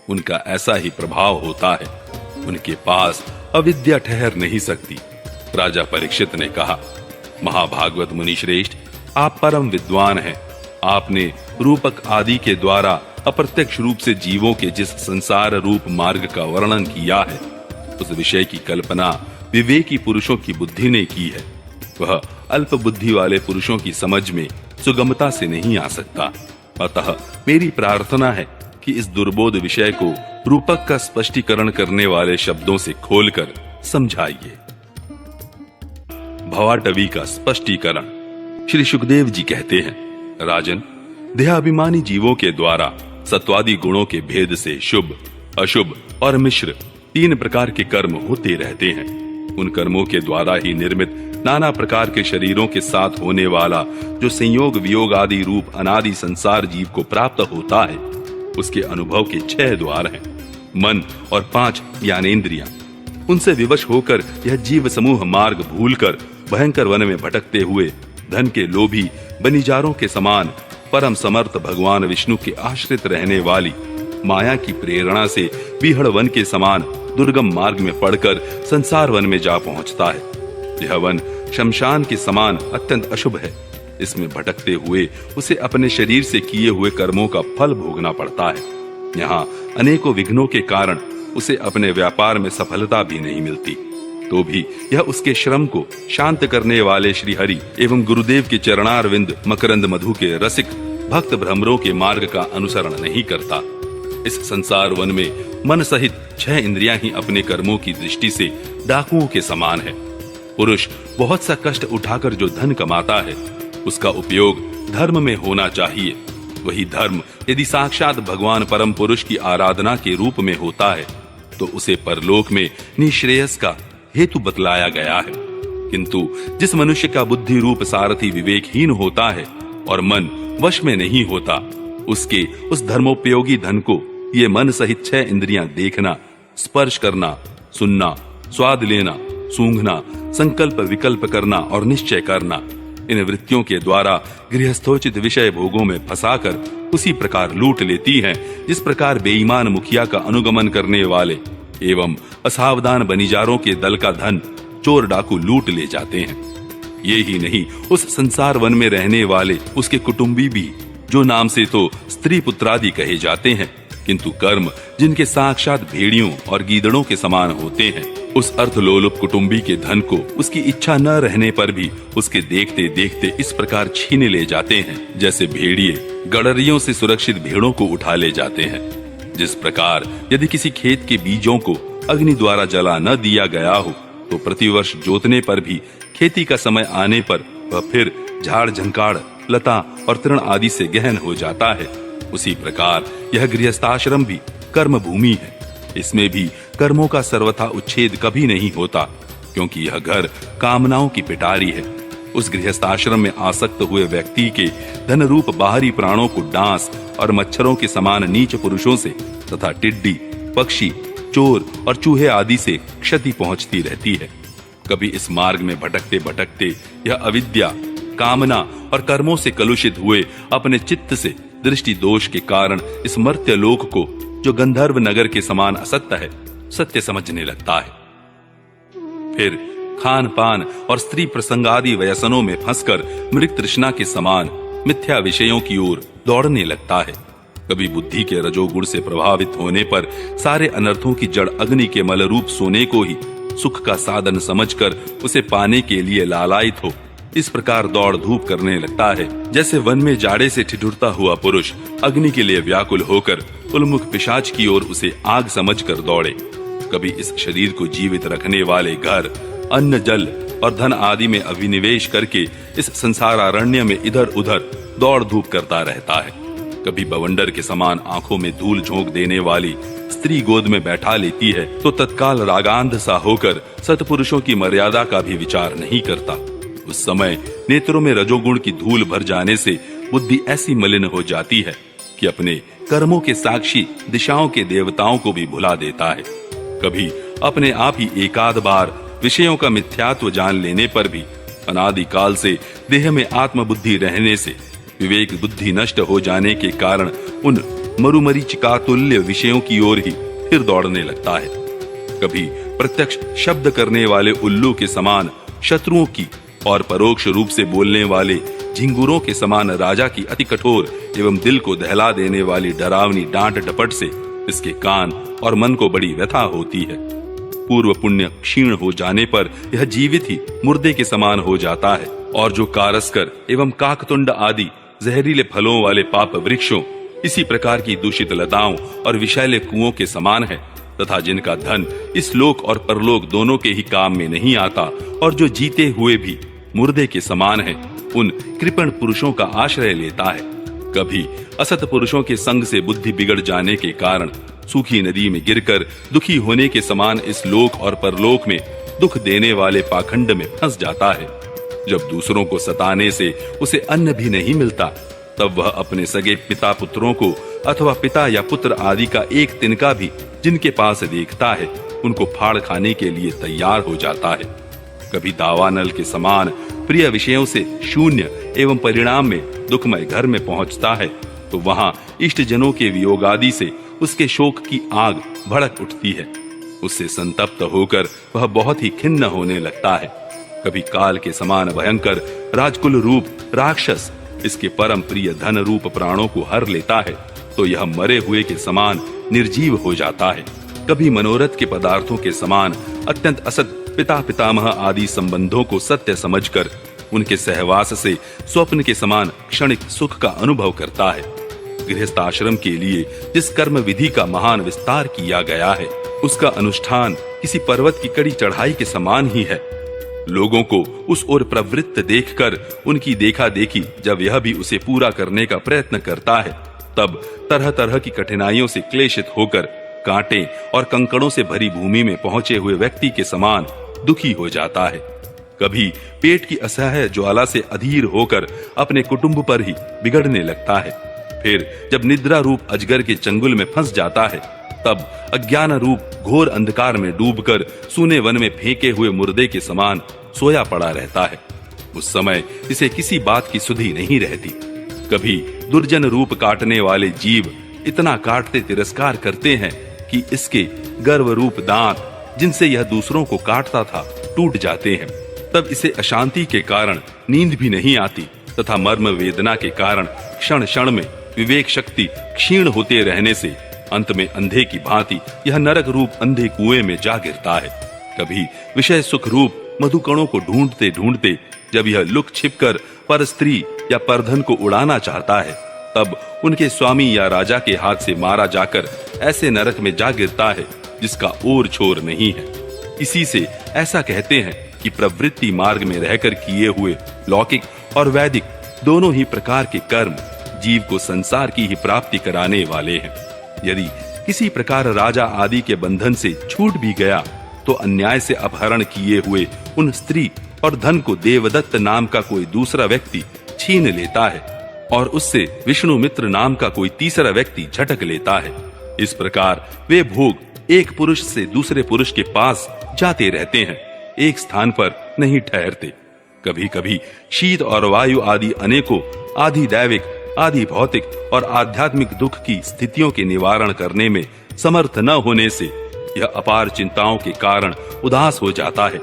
उनका ऐसा ही प्रभाव होता है। उनके पास अविद्या ठहर नहीं सकती। राजा परीक्षित ने कहा, महाभागवत मुनि श्रेष्ठ, आप परम विद्वान हैं। आपने रूपक आदि के द्वारा अप्रत्यक्ष रूप से जीवों के जिस संसार रूप मार्ग का वर्णन किया है, उस विषय की कल्पना विवेकी पुरुषों की बुद्धि ने की है। वह अल्प बुद्धि वाले पुरुषों की समझ में सुगमता से नहीं आ सकता अतः मेरी प्रार्थना है कि इस दुर्बोध विषय को रूपक का स्पष्टीकरण करने वाले शब्दों से खोलकर समझाइए। भवाटवी का स्पष्टीकरण। श्री सुखदेव जी कहते हैं, राजन, देहाभिमानी जीवों के द्वारा सत्वादि गुणों के भेद से शुभ, अशुभ और मिश्र 3 प्रकार के कर्म होते रहते हैं। उन कर्मों के द्वारा ही निर्मित नाना प्रकार के शरीरों के साथ होने वाला जो संयोग वियोग आदि रूप अनादि संसार जीव को प्राप्त होता है, उसके अनुभव के 6 द्वार हैं। मन और 5 ज्ञानेंद्रियां। उनसे विवश होकर यह जीव समूह मार्ग भूलकर भयंकर वन में भटकते हुए धन के लोभी बनिजारों के समान परम समर्थ भगवान विष्णु के आश्रित रहने वाली माया की प्रेरणा से विहड़ वन के समान दुर्गम मार्ग में पड़कर संसार वन में जा पहुंचता है। यह वन शमशान के समान अत्यंत अशुभ है। इसमें भटकते हुए उसे अपने शरीर से किए हुए कर्मों का फल भोगना पड़ता है। यहाँ अनेकों विघ्नों के कारण उसे अपने व्यापार में सफलता भी नहीं मिलती, तो भी यह उसके श्रम को शांत करने वाले श्री हरि एवं गुरुदेव के चरणारविंद मकरंद मधु के रसिक भक्त भ्रमरों के मार्ग का अनुसरण नहीं करता। इस संसार वन में मन सहित 6 इंद्रियां ही अपने कर्मों की दृष्टि से डाकुओं के समान है। पुरुष बहुत सा कष्ट उठाकर जो धन कमाता है, उसका उपयोग धर्म में होना चाहिए। वही धर्म यदि साक्षात भगवान परम पुरुष की आराधना के रूप में होता है, तो उसे परलोक में निश्रेयस का हेतु बतलाया गया है। किंतु जिस मनुष्य का बुद्धि रूप सारथी विवेकहीन होता है और मन वश में नहीं होता, उसके उस धर्मोपयोगी धन को ये मन सहित 6 इंद्रियां देखना, स्पर्श करना, सुनना, स्वाद लेना, सूंघना, संकल्प विकल्प करना और निश्चय करना, इन वृत्तियों के द्वारा गृहस्थोचित विषय भोगों में फंसाकर उसी प्रकार लूट लेती हैं, जिस प्रकार बेईमान मुखिया का अनुगमन करने वाले एवं असावधान बनिजारों के दल का धन चोर डाकू लूट ले जाते हैं। ये ही नहीं, उस संसार वन में रहने वाले उसके कुटुंबी भी, जो नाम से तो स्त्री पुत्रादि कहे जाते हैं, किंतु कर्म जिनके साक्षात भेड़ियों और गीदड़ों के समान होते हैं, उस अर्थलोलुप कुटुंबी के धन को उसकी इच्छा न रहने पर भी उसके देखते देखते इस प्रकार छीने ले जाते हैं, जैसे भेड़िए गड़रियों से सुरक्षित भेड़ों को उठा ले जाते हैं। जिस प्रकार यदि किसी खेत के बीजों को अग्नि द्वारा जला न दिया गया हो, तो प्रतिवर्ष जोतने पर भी खेती का समय आने पर वह फिर झाड़ झंकाड़, लता और तृण आदि से गहन हो जाता है, उसी प्रकार यह गृहस्थाश्रम भी कर्म भूमि है। इसमें भी कर्मों का सर्वथा उच्छेद कभी नहीं होता, क्योंकि यह घर कामनाओं की पिटारी है। उस गृहस्थाश्रम में आसक्त हुए व्यक्ति के धन रूप बाहरी प्राणों को डांस और मच्छरों के समान नीच पुरुषों से तथा टिड्डी, पक्षी, चोर और चूहे आदि से क्षति पहुंचती रहती है। कभी इस मार्ग में भटकते भटकते यह अविद्या, कामना और कर्मों से कलुषित हुए अपने चित्त से दृष्टि दोष के कारण इस मर्त्य लोक को, जो गंधर्व नगर के समान असत्य है, सत्य समझने लगता है। फिर खान पान और स्त्री प्रसंगादि व्यसनों में फंसकर मृग तृष्णा के समान मिथ्या विषयों की ओर दौड़ने लगता है। कभी बुद्धि के रजोगुण से प्रभावित होने पर सारे अनर्थों की जड़ अग्नि के मलरूप सोने को ही सुख का साधन समझकर उसे पाने के लिए लालायित हो इस प्रकार दौड़ धूप करने लगता है, जैसे वन में जाड़े से ठिठुरता हुआ पुरुष अग्नि के लिए व्याकुल होकर उन्मुख पिशाच की ओर उसे आग समझकर दौड़े। कभी इस शरीर को जीवित रखने वाले घर, अन्न, जल और धन आदि में अभिनिवेश करके इस संसारारण्य में इधर उधर दौड़ धूप करता रहता है। कभी बवंडर के समान आंखों में धूल झोंक देने वाली स्त्री गोद में बैठा लेती है, तो तत्काल रागांध सा होकर सत्पुरुषों की मर्यादा का भी विचार नहीं करता। उस समय नेत्रों में रजोगुण की धूल भर जाने से बुद्धि ऐसी मलिन हो जाती है कि अपने कर्मों के साक्षी दिशाओं के देवताओं को भी भुला देता है। कभी अपने आप ही एकाध बार विषयों का मिथ्यात्व जान लेने पर भी अनादिकाल से देह में आत्मबुद्धि रहने से विवेक बुद्धि नष्ट हो जाने के कारण उन मरुमरीचिका तुल्य विषयों की ओर ही फिर दौड़ने लगता है। कभी प्रत्यक्ष शब्द करने वाले उल्लू के समान शत्रुओं की और परोक्ष रूप से बोलने वाले झिंगुरों के समान राजा की अति कठोर एवं दिल को दहला देने वाली डरावनी डांट डपट से इसके कान और मन को बड़ी व्यथा होती है। पूर्व पुण्य क्षीण हो जाने पर यह जीवित ही मुर्दे के समान हो जाता है, और जो कारस्कर एवं काकतुंड आदि जहरीले फलों वाले पाप वृक्षों, इसी प्रकार की दूषित लताओं और विषैले कुओं के समान है, तथा जिनका धन इस लोक और परलोक दोनों के ही काम में नहीं आता और जो जीते हुए भी मुर्दे के समान है, उन कृपण पुरुषों का आश्रय लेता है। कभी असत पुरुषों के संग से बुद्धि बिगड़ जाने के कारण सूखी नदी में गिरकर दुखी होने के समान इस लोक और परलोक में दुख देने वाले पाखंड में फंस जाता है। जब दूसरों को सताने से उसे अन्न भी नहीं मिलता, तब वह अपने सगे पिता पुत्रों को अथवा पिता या पुत्र आदि का एक तिनका भी जिनके पास देखता है, उनको फाड़ खाने के लिए तैयार हो जाता है। कभी दावानल के समान प्रिय विषयों से शून्य एवं परिणाम में दुखमय घर में पहुंचता है, तो वहां इष्ट जनों के वियोग आदि से उसके शोक की आग भड़क उठती है। उससे संतप्त होकर वह बहुत ही खिन्न होने लगता है। कभी काल के समान भयंकर राजकुल रूप राक्षस इसके परम प्रिय धन रूप प्राणों को हर लेता है, तो यह मरे हुए के समान निर्जीव हो जाता है। कभी मनोरथ के पदार्थों के समान अत्यंत असत पिता पितामह आदि संबंधों को सत्य समझकर उनके सहवास से स्वप्न के समान क्षणिक सुख का अनुभव करता है। गृहस्थ आश्रम के लिए जिस कर्म विधि का महान विस्तार किया गया है, उसका अनुष्ठान किसी पर्वत की कड़ी चढ़ाई के समान ही है। लोगों को उस ओर प्रवृत्त देखकर उनकी देखा देखी जब यह भी उसे पूरा करने का प्रयत्न करता है, तब तरह तरह की कठिनाइयों से क्लेशित होकर कांटे और कंकड़ों से भरी भूमि में पहुंचे हुए व्यक्ति के समान दुखी हो जाता है। कभी पेट की असह्य ज्वाला से अधीर होकर अपने कुटुंब पर ही बिगड़ने लगता है। फिर जब निद्रा रूप अजगर के चंगुल में फंस जाता है, तब अज्ञान रूप घोर अंधकार में डूबकर सूने वन में फेंके हुए मुर्दे के समान सोया पड़ा रहता है। उस समय इसे किसी बात की सुधि नहीं रहती। कभी दुर्जन रूप काटने वाले जीव इतना काटते तिरस्कार करते हैं कि इसके गर्व रूप दांत, जिनसे यह दूसरों को काटता था, टूट जाते हैं। तब इसे अशांति के कारण नींद भी नहीं आती तथा मर्म वेदना के कारण क्षण क्षण में विवेक शक्ति क्षीण होते रहने से अंत में अंधे की भांति यह नरक रूप अंधे कुएं में जा गिरता है। कभी विषय सुख रूप मधुकणों को ढूंढते ढूंढते जब यह लुक छिपकर पर स्त्री या परधन को उड़ाना चाहता है, तब उनके स्वामी या राजा के हाथ से मारा जाकर ऐसे नरक में जा गिरता है जिसका ओर छोर नहीं है। इसी से ऐसा कहते हैं कि प्रवृत्ति मार्ग में रहकर किए हुए लौकिक और वैदिक दोनों ही प्रकार के कर्म जीव को संसार की ही प्राप्ति कराने वाले हैं। यदि किसी प्रकार राजा आदि के बंधन से छूट भी गया, तो अन्याय से अपहरण किए हुए उन स्त्री और धन को देवदत्त नाम का कोई दूसरा व्यक्ति छीन लेता है और उससे विष्णु मित्र नाम का कोई तीसरा व्यक्ति झटक लेता है। इस प्रकार वे भोग एक पुरुष से दूसरे पुरुष के पास जाते रहते हैं, एक स्थान पर नहीं ठहरते। कभी कभी शीत और वायु आदि अनेकों आदि दैविक आदि भौतिक और आध्यात्मिक दुख की स्थितियों के निवारण करने में समर्थ न होने से यह अपार चिंताओं के कारण उदास हो जाता है।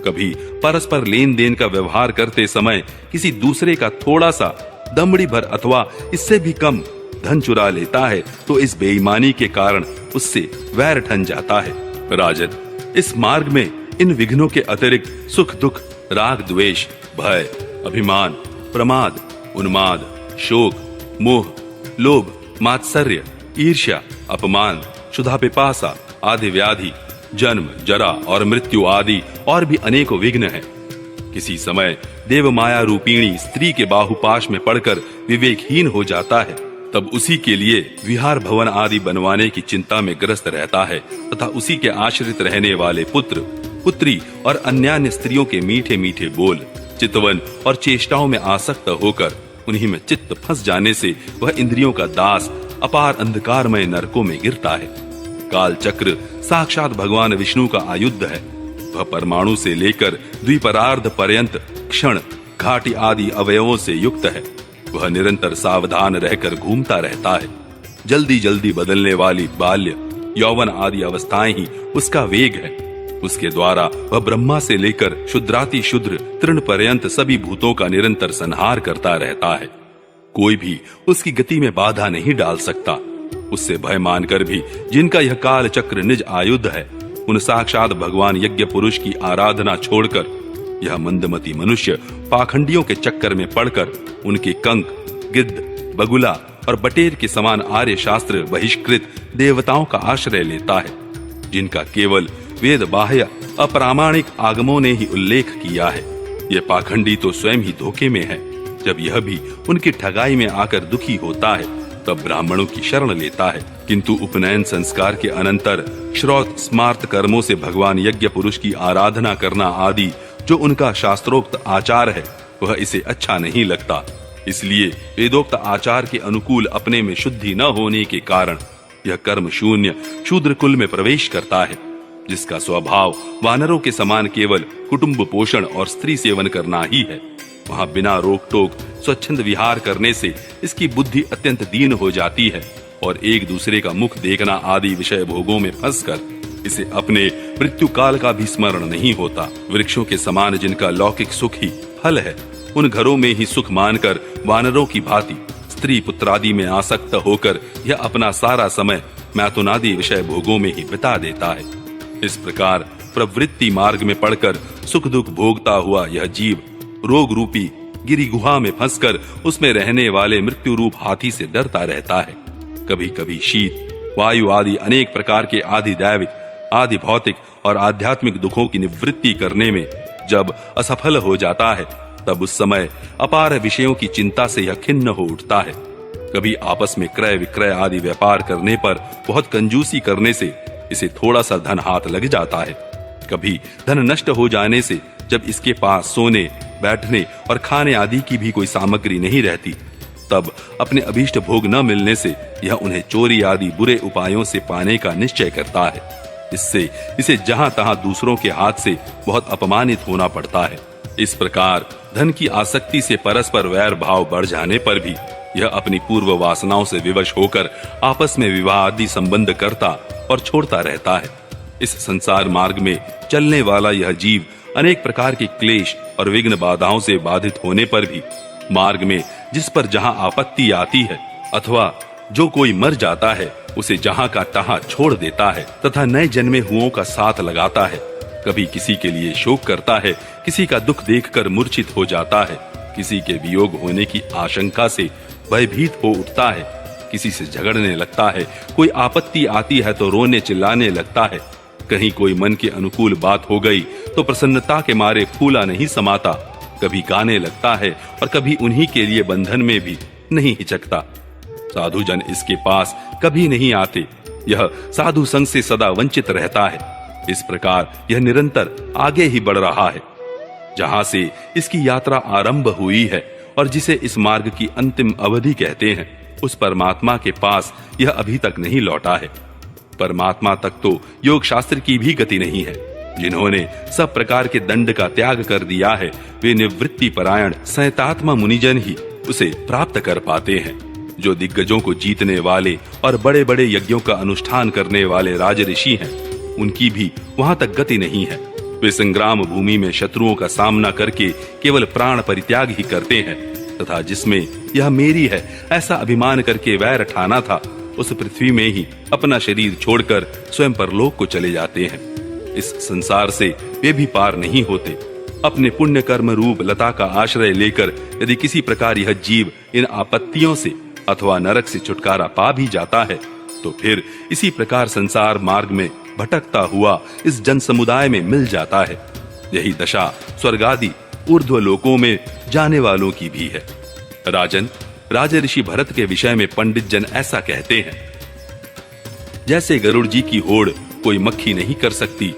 कभी परस्पर लेन देन का व्यवहार करते समय किसी दूसरे का थोड़ा सा दमड़ी भर अथवा इससे भी कम धन चुरा लेता है, तो इस बेईमानी के कारण उससे वैर ठन जाता है। राजन, इस मार्ग में इन विघ्नों के अतिरिक्त सुख दुख, राग द्वेष, भय, अभिमान, प्रमाद, उन्माद, शोक, मोह, लोभ, मात्सर्य, ईर्ष्या, अपमान, क्षुधा पिपासा आदि व्याधि, जन्म, जरा और मृत्यु आदि और भी अनेकों विघ्न हैं। किसी समय देव माया रूपिणी स्त्री के बाहुपाश में पड़कर विवेकहीन हो जाता है, तब उसी के लिए विहार भवन आदि बनवाने की चिंता में ग्रस्त रहता है तथा उसी के आश्रित रहने वाले पुत्र, पुत्री और अन्यान्य स्त्रियों के मीठे मीठे बोल, चितवन और चेष्टाओं में आसक्त होकर उन्हीं में चित्त फंस जाने से वह इंद्रियों का दास अपार अंधकारमय नरकों में गिरता है। काल चक्र साक्षात भगवान विष्णु का आयुध है। वह परमाणु से लेकर द्विपरार्ध पर्यंत क्षण, घाटी आदि अवयवों से युक्त है। वह निरंतर सावधान रहकर घूमता रहता है। जल्दी जल्दी बदलने वाली बाल्य, यौवन आदि अवस्थाएं ही उसका वेग है। उसके द्वारा वह ब्रह्मा से लेकर शुद्राति शुद्र तृण पर्यंत सभी भूतों का निरंतर संहार करता रहता है। कोई भी उसकी गति में बाधा नहीं डाल सकता। उससे भय मानकर भी जिनका यह काल चक्र निज आयुध है, उन साक्षात भगवान यज्ञ पुरुष की आराधना छोड़कर यह मंदमती मनुष्य पाखंडियों के चक्कर में पड़कर उनके कंक, गिद्ध, बगुला और बटेर के समान आर्य शास्त्र बहिष्कृत देवताओं का आश्रय लेता है, जिनका केवल वेद बाह्य अप्रामाणिक आगमों ने ही उल्लेख किया है। यह पाखंडी तो स्वयं ही धोखे में है। जब यह भी उनकी ठगाई में आकर दुखी होता है तब ब्राह्मणों की शरण लेता है, किंतु उपनयन संस्कार के अनंतर श्रौत स्मार्त कर्मों से भगवान यज्ञ पुरुष की आराधना करना आदि जो उनका शास्त्रोक्त आचार है वह इसे अच्छा नहीं लगता। इसलिए वेदोक्त आचार के अनुकूल अपने में शुद्धि न होने के कारण यह कर्म शून्य शूद्र कुल में प्रवेश करता है, जिसका स्वभाव वानरों के समान केवल कुटुंब पोषण और स्त्री सेवन करना ही है। वहां बिना रोक टोक स्वच्छंद विहार करने से इसकी बुद्धि अत्यंत दीन हो जाती है और एक दूसरे का मुख देखना आदि विषय भोगों में फंसकर इसे अपने मृत्यु काल का भी स्मरण नहीं होता। वृक्षों के समान जिनका लौकिक सुख ही फल है, उन घरों में ही सुख मानकर वानरों की भांति स्त्री पुत्रादि में आसक्त होकर यह अपना सारा समय मैथुनादि विषय भोगों में ही बिता देता है। इस प्रकार प्रवृत्ति मार्ग में पड़कर सुख दुख भोगता हुआ यह जीव रोग रूपी गिरी गुहा में फंसकर उसमें रहने वाले मृत्यु रूप हाथी से डरता रहता है। कभी कभी शीत, वायु आदि अनेक प्रकार के आदि दैविक, आदि भौतिक और आध्यात्मिक दुखों की निवृत्ति करने में जब असफल हो जाता है तब उस समय अपार विषयों की चिंता से यह खिन्न हो उठता है। कभी आपस में क्रय विक्रय आदि व्यापार करने पर बहुत कंजूसी करने से इसे थोड़ा सा धन हाथ लग जाता है। कभी धन नष्ट हो जाने से जब इसके पास सोने, बैठने और खाने आदि की भी कोई सामग्री नहीं रहती, तब अपने अभीष्ट भोग न मिलने से यह उन्हें चोरी आदि बुरे उपायों से पाने का निश्चय करता है। इससे इसे जहां तहां दूसरों के हाथ से बहुत अपमानित होना पड़ता है। इस प्रकार धन की आसक्ति से परस्पर वैर भाव बढ़ जाने पर भी यह अपनी पूर्व वासनाओं से विवश होकर आपस में विवाह आदि संबंध करता और छोड़ता रहता है। इस संसार मार्ग में चलने वाला यह जीव अनेक प्रकार के क्लेश और विघ्न बाधाओं से बाधित होने पर भी मार्ग में जिस पर जहां आपत्ति आती है अथवा जो कोई मर जाता है उसे जहां का तहां छोड़ देता है तथा नए जन्मे हुओं का साथ लगाता है। कभी किसी के लिए शोक करता है, किसी का दुख देखकर मूर्छित हो जाता है, किसी के वियोग होने की आशंका से भयभीत हो उठता है, किसी से झगड़ने लगता है, कोई आपत्ति आती है तो रोने चिल्लाने लगता है, कहीं कोई मन के अनुकूल बात हो गई तो प्रसन्नता के मारे फूला नहीं समाता, कभी गाने लगता है और कभी उन्हीं के लिए बंधन में भी नहीं हिचकता। साधु जन इसके पास कभी नहीं आते, यह साधु संग से सदा वंचित रहता है। इस प्रकार यह निरंतर आगे ही बढ़ रहा है। जहां से इसकी यात्रा आरंभ हुई है और जिसे इस मार्ग की अंतिम अवधि कहते हैं, उस परमात्मा के पास यह अभी तक नहीं लौटा है। परमात्मा तक तो योग शास्त्र की भी गति नहीं है। जिन्होंने सब प्रकार के दंड का त्याग कर दिया है, वे निवृत्ति परायण संयतात्मा मुनिजन ही उसे प्राप्त कर पाते हैं। जो दिग्गजों को जीतने वाले और बड़े बड़े यज्ञों का अनुष्ठान करने वाले राज ऋषि हैं, उनकी भी वहां तक गति नहीं है। वे संग्राम भूमि में शत्रुओं का सामना करके केवल प्राण परित्याग ही करते हैं तथा जिसमें यह मेरी है ऐसा अभिमान करके वैर ठाना था, उस पृथ्वी में ही अपना शरीर छोड़कर स्वयं परलोक को चले जाते हैं। इस संसार से वे भी पार नहीं होते। अपने पुण्य कर्म रूप लता का आश्रय लेकर यदि किसी प्रकार यह जीव इन आपत्तियों से अथवा नरक से छुटकारा पा भी जाता है तो फिर इसी प्रकार संसार मार्ग में भटकता हुआ इस जन समुदाय में मिल जाता है। यही दशा स्वर्ग आदि ऊर्ध्व लोकों में जाने वालों की भी है। राजन, राजा ऋषि भरत के विषय में पंडित जन ऐसा कहते हैं, जैसे गरुड़ जी की होड़ कोई मक्खी नहीं कर सकती,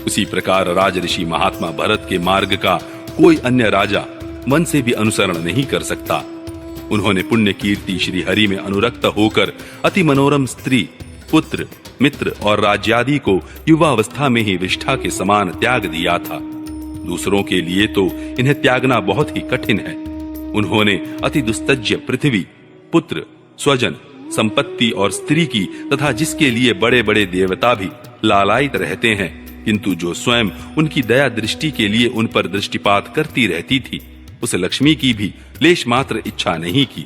उसी प्रकार राज ऋषि महात्मा भरत के मार्ग का कोई अन्य राजा मन से भी अनुसरण नहीं कर सकता। उन्होंने पुण्य कीर्ति श्री हरि में अनुरक्त होकर अति मनोरम स्त्री, पुत्र, मित्र और राज्यादि को युवावस्था में ही विष्ठा के समान त्याग दिया था। दूसरों के लिए तो इन्हें त्यागना बहुत ही कठिन है। उन्होंने अति दुस्तज्य पृथ्वी, पुत्र, स्वजन, संपत्ति और स्त्री की तथा जिसके लिए बड़े बड़े देवता भी लालायित रहते हैं, किंतु जो स्वयं उनकी दया दृष्टि के लिए उन पर दृष्टिपात करती रहती थी, उस लक्ष्मी की भी लेश मात्र इच्छा नहीं की।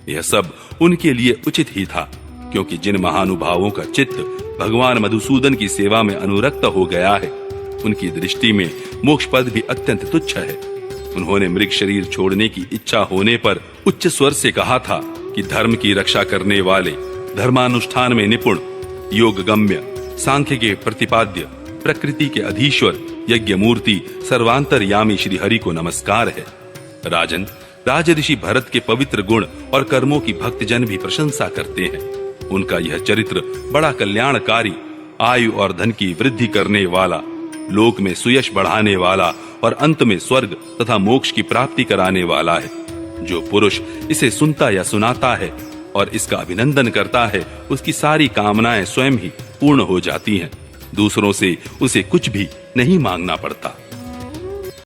यह सब उनके लिए उचित ही था, क्योंकि जिन महानुभावों का चित्त भगवान मधुसूदन की सेवा में अनुरक्त हो गया है, उनकी दृष्टि में मोक्ष पद भी अत्यंत तुच्छ है। उन्होंने मृग शरीर छोड़ने की इच्छा होने पर उच्च स्वर से कहा था कि धर्म की रक्षा करने वाले, धर्मानुष्ठान में निपुण, योगगम्य, सांख्य के प्रतिपाद्य, प्रकृति के अधीश्वर, यज्ञ मूर्ति, सर्वांतरयामी श्री हरि को नमस्कार है। राजन, राजऋषि भरत के पवित्र गुण और कर्मों की भक्तजन भी प्रशंसा करते हैं। उनका यह चरित्र बड़ा कल्याणकारी, आयु और धन की वृद्धि करने वाला, लोक में सुयश बढ़ाने वाला और अंत में स्वर्ग तथा मोक्ष की प्राप्ति कराने वाला है। जो पुरुष इसे सुनता या सुनाता है और इसका अभिनंदन करता है, उसकी सारी कामनाएं स्वयं ही पूर्ण हो जाती हैं। दूसरों से उसे कुछ भी नहीं मांगना पड़ता।